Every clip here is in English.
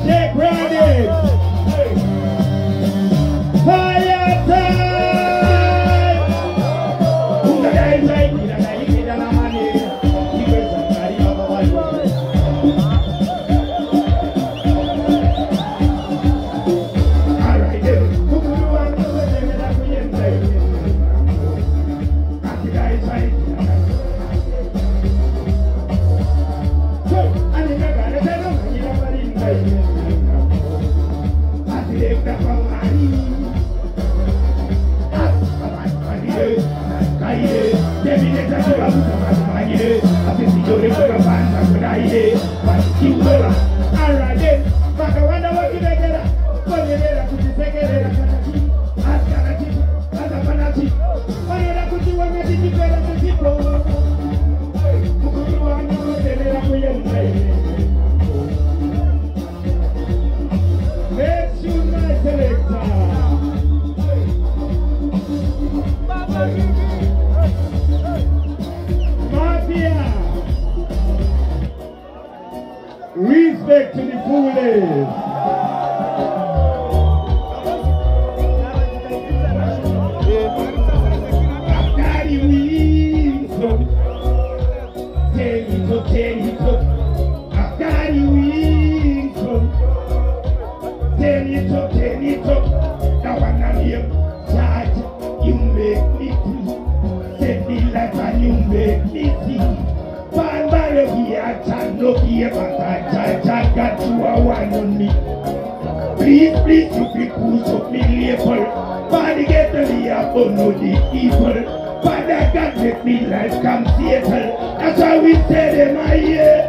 Shake ready. Fire time. Unga dai dai ila dai ila na mani. Iwe zakari baba wali. Alright then. Kukuru wangu wende mena kuyenda. Ati dai dai. So, ani kagane teno ila bari dai. Respect to the foolish. Daddy wings up. Take it up, take it up. Daddy wings up. Take it up, take it up. Now I'm not here. Charge, you make me free. Set me like and you make me see. Mbare here, no here, but I got you a one on me. Please, please, you people, so me label. Body get the leap, oh no, the evil. But I can't make me life come theater. That's why we say them are here.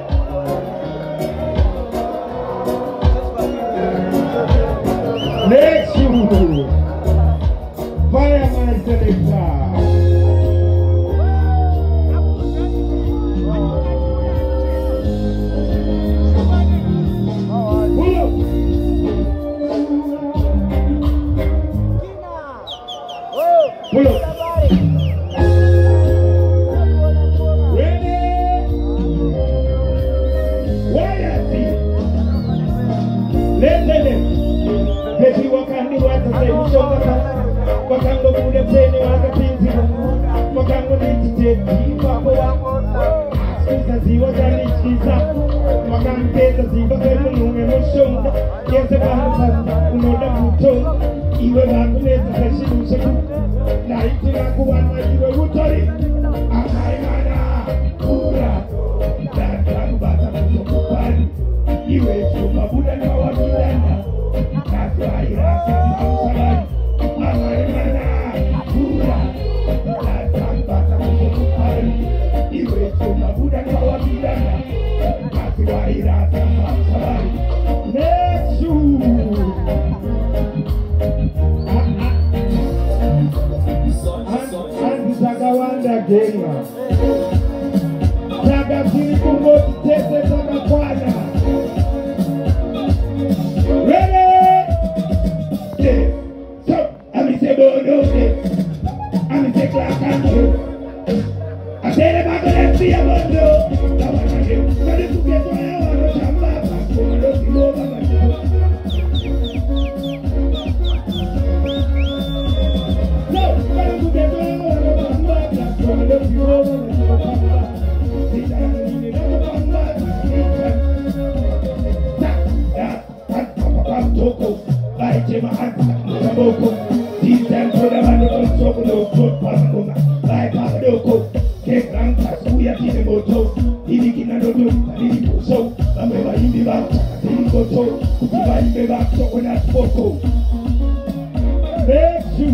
Next you, fireman selector. Pull up. Ready? Why I see? Let. Baby, what can you want to say? What can you do to play? What can you do? What can you do to take? What can you do to what can you do to emotion? Yes, iwe bakuneza kashimushe na itina kuwana iwe utari amaimana kura dadakubata kutokupani iwe chuma buda na wakilana katwaira samamsalani amaimana kura dadakubata kutokupani iwe chuma buda na wakilana katwaira samamsalani Nesu Wanda Genga Taga Filipu Moti Tese Taga Kwana Ready? Yeah. So, I'm say Bodo I'm say Clark and Joe I say the back of that see a Bodo I want to do So this will get why I want to jump back I'm going to see over my show So, this will get why I want to jump back I'm going to see over my show Like Jema Hansa, Saboko, T-Time for the man of Sokolo, Pascoma, like Papadoko, Cake Rankas, we are in the moto, Idikina no do, Idiko so, I'm ever in the back, Idiko so, if I in the back, so when I spoke. Thank you.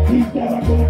He's never gonna